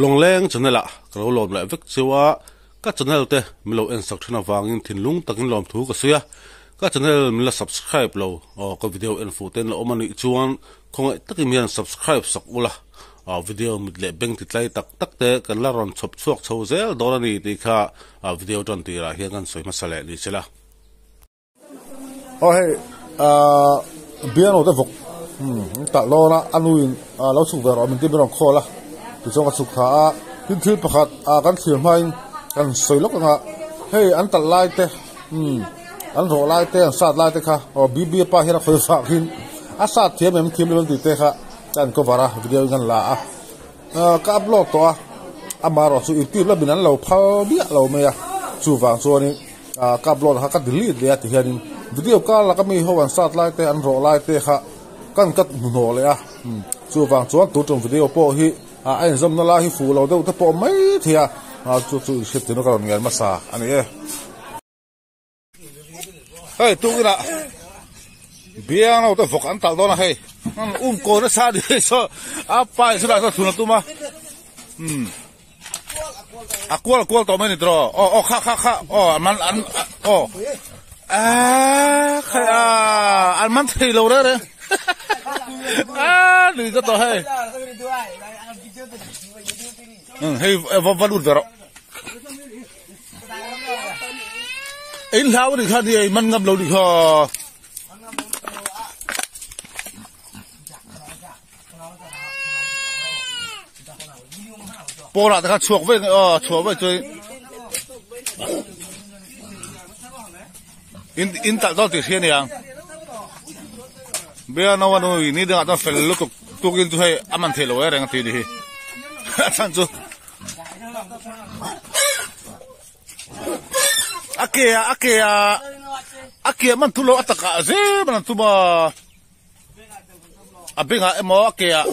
long leng channel a kalo lom la vek chewa ka channel te milo en sak thana wangin thinlung takin lom thu ka suya ka channel mila subscribe lo ka video en foten lo omani chuan khongai takimian subscribe sak ula video midle beng titlai tak te kan la ron chop chuak chho zel dorani ti kha video ton ti ra hian kan soi masale ni chela hey biano te vok ta lo na anuin lo chuk ver min ti berong khola ti chong ka chuk kha tin thil pakhat kan thir mai kan soi lok nga hey an tal lai te an ro lai te an sat lai te kha bi pa hira khoi fa hin a sat thiam em thiam le ti te kha kan ko vara video kan la ka upload to amaro su youtube la binan lo phal bia lo me ya chu wang chu ni ka upload ha ka delete le ti hian video ka la ka mi ho an sat lai te an ro lai te kha kan kat no le chu wang chu tu tung video po hi ai zom na la hi fu lo de te po mai thia chu shit no ka ngal ma sa ani hey tu ira biano te vok an tal do na hey ko na sa di so apa sura ka thuna tuma akwal to mani dro kha man an kha an man thei lo re ni ka to hey hey valut dro in law ni kha di man ngam lo di kha bỏ lại ta chuộc với chơi in tại đó thì thiên này bây giờ nó nó ní đừng ta phải lúc tục in tu hay ăn thề lối rồi cái gì đi ăn chú akia man tu lo ataka ze man tu ma abinga emo akia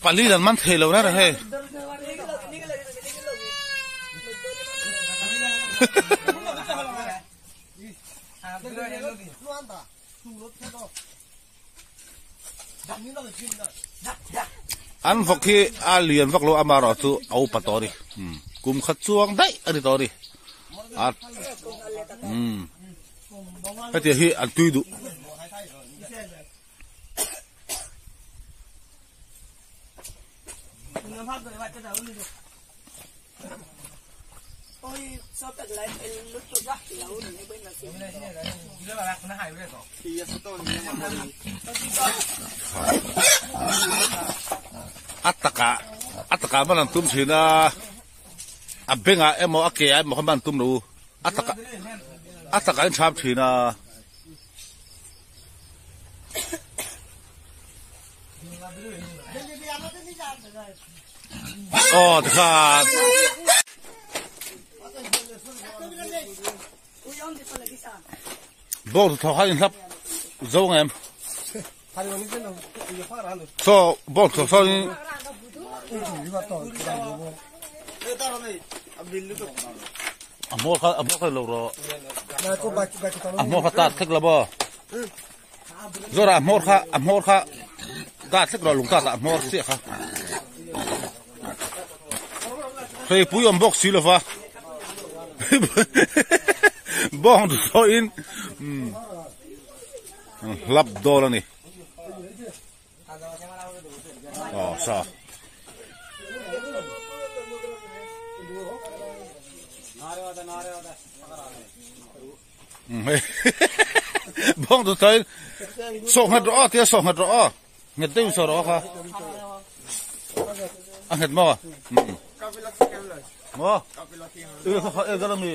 palidan man thelo na he an vok hi alien vok lo amaro chu au patori kum khat chuang dai ani tori cái gì hi ăn tươi đủ ataka man tum sina abenga emo ake ai mo man tum lu ataka in chap thina ta bo to ha in hap zo ngem so bo to so amor kha lo ro amor kha ta thik la bo zora amor kha ta thik lo lung ta amor si kha khoi pu yom box si lo fa bon so in lap dola ni sa bong tu tay sok hat ro tia sok hat ro nget tu so ro kha nget mo ga mi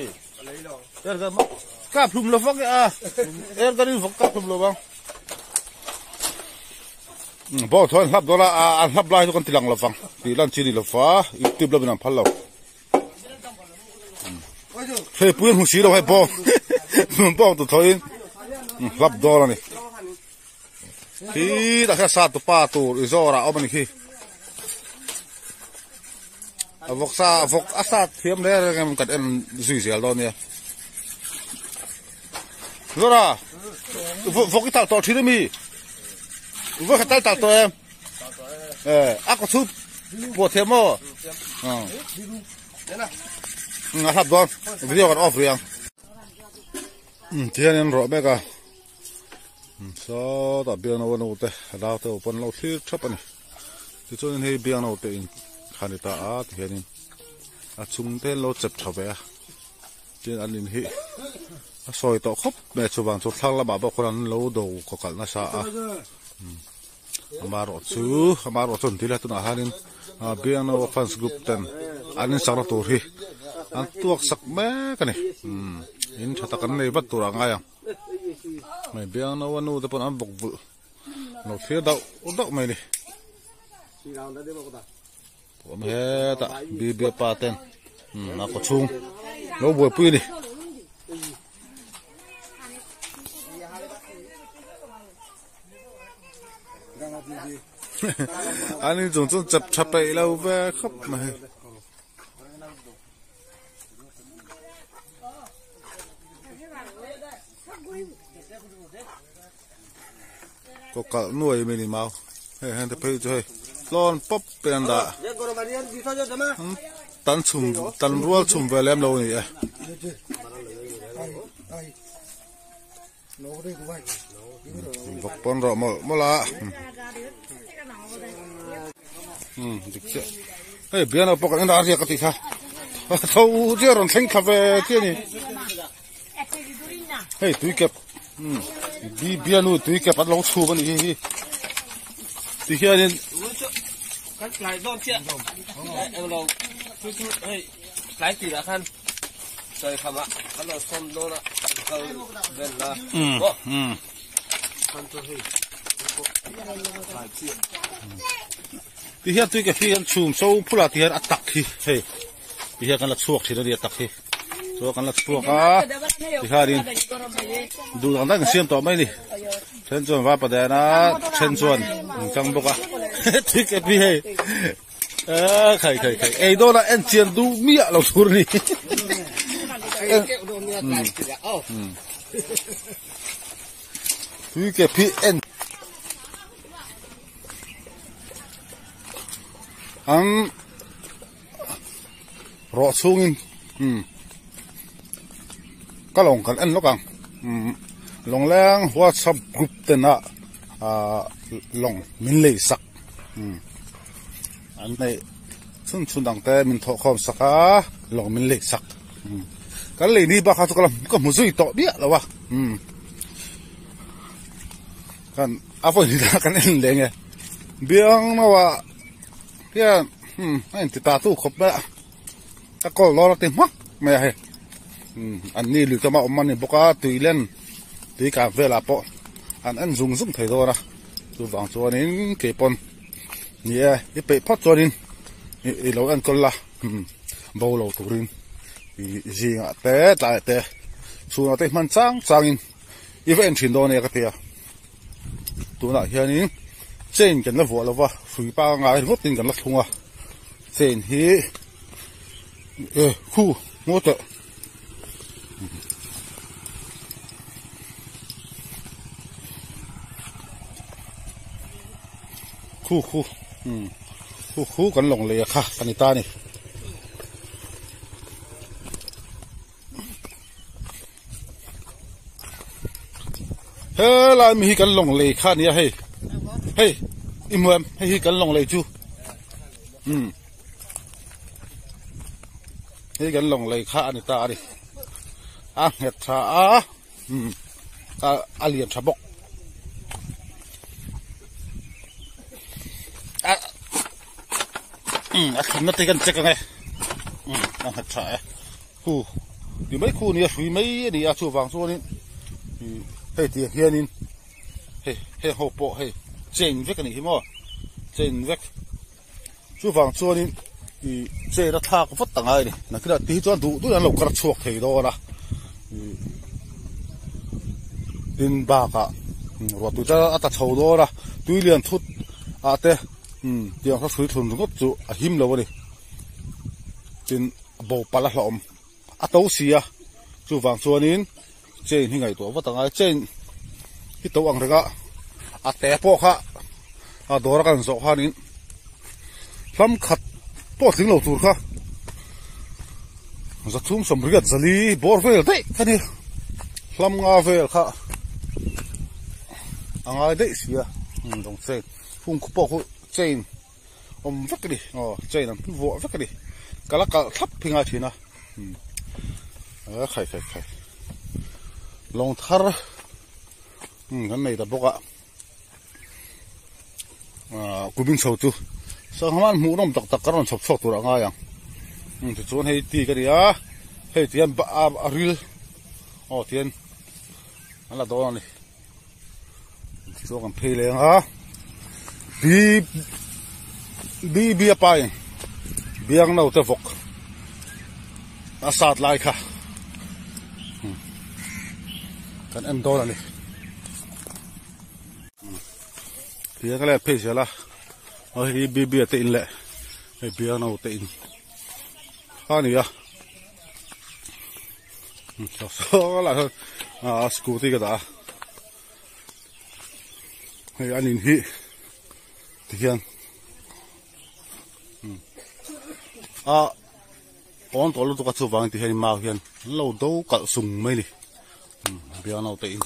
ga mo ka plum lo fok ga ni fok ka plum lo bang bo thon hab dola hab lai tu kan tilang lo fang ti lan chi ni lo fa itib lo binam phal lo phê puyen hu si lo hai bo bo tu thoin lap dola ni hi da kha sa tu pa tu izora omani khi avok asa thiam le ngam kat en zui zel don ya rồi à vô cái tạo tổ thì mi vô cái tạo tổ em có súp bộ thêm mò ngã tháp đòn video còn off riêng thế nên rõ bé cả sao ta biếng nào nào thế đào thế open lâu xí chấp này thì cho nên hay biếng nào thế khán ta thế nên chung thế lâu chập chập bé trên anh linh hi soi to khóc mẹ chụp bằng chụp thang là bà con ăn lâu đầu có cả nó sa mà rõ chun thì là tụi nó hanin biếng nào fans group ten anh sang nó tổ hi anh tuộc sắc mẹ cái này in chặt cái này bắt tụi ngay à mày biếng nào anh nuôi tụi anh bộc vụ nó phía đậu mày đi mẹ ta bia pa ten nó có chung nó bồi pui đi anh ấy dùng chung chập bậy lâu về khóc mày có cả nuôi mình mau hay hay phải chơi lon pop bên đó tan ruột chum về làm lâu này vọc pon rõ mò la được chưa hey biếng nào bọc cái đó gì cái gì ha thâu chưa rồi thành cà phê kia này hey túi kẹp biếng nào túi kẹp bắt lâu chua bên này thì hiện nên cái lại đón chuyện em lòng chú hey cái gì đã khăn rồi khăm ạ cái là xong đôi là câu bên là thì hiện tuy cái hiện chùm sâu phù la thì hiện attack thì hiện cái là chuộc thì nó đi attack thì chuộc cái là chuộc thì hai đi đủ thằng ta xem tao mấy đi chân chuẩn vào bờ na chân chuẩn trong bốc thì cái gì khẩy ấy đó là anh chiến đủ mía lâu xuống đi thì cái PN anh rõ xuống cái lòng cái anh nó càng lòng lang WhatsApp group tên à lòng mình lấy sắc anh này xuân đằng tê mình thọ khom sắc á lòng mình lấy sắc cái lấy đi ba khá cho cái một duy tọ biết là ba cái áp đi ra cái anh lấy nghe biếng nóว่าcái anh thì ta tu khop bạ ta có lo tiền mắc mày hay anh này lưu cho mà ông anh bốc á tùy lên tùy cả về là bộ anh dùng thấy rồi đó tôi vàng cho nên cái pon nhẹ cái bể phát cho nên lâu anh còn là bao lâu tụi mình gì ngã té lại té xuống nó té man sang in event chuyển đồ này cái gì tụi nó hiện nay trên cái nó vỗ là vợ free ba ngày rút tiền cái nó thùng à trên hi khu mua tợ khu cần lồng lệ khá anh ta này là mình cần lồng lệ khá này hey im em hay cần lồng lệ chú hay cần lồng lệ khá anh ta đi hết sa liền sa bốc nó thấy cần check ngay hết sa khu thì mấy khu này suy mấy đi chùa vàng số đi hay thì hiện in hay hộp bộ hay trên vết cái này mà trên vết chùa vàng số đi thì trên nó thà có phát tặng ai này là cái là tí cho đủ là lộc cái chuột thì đó là tin ba cả rồi tụi ta ta chầu đó là tụi liền thút thế tiếng nó suy thuần nó chú him lâu đi tin bầu pala lom tấu xì chùa vàng số đi chain hi ngai to wa tanga chain hi to ang rega a te po kha a dor kan zo hanin lam khat po thing lo tur kha za thum som rigat zali bor vel dei khani lam nga vel kha anga dei sia dong chain phung khu po khu chain vắt đi, chơi làm cái vỗ vắt đi, cả là cả thấp phình ai thì na, khai, long thar, cái này là bốc ạ, cú binh sầu tu, sao không ăn mũ nó đặc cái nó sọc tu ra ngay à, thì chỗ này tí cái gì á, hay tiền ril, tiền, là đó này, chỗ còn phê lên ha, bi pai biang nau te vok asat lai kha kan en dol ani biang le pe jala hi bi te in le hi biang nau te in ha ni ya so la scooty ka da hi anin hi tian on tolu tu ka chu wang ti hen ma hian lo do ka sung mai ni biang nau te in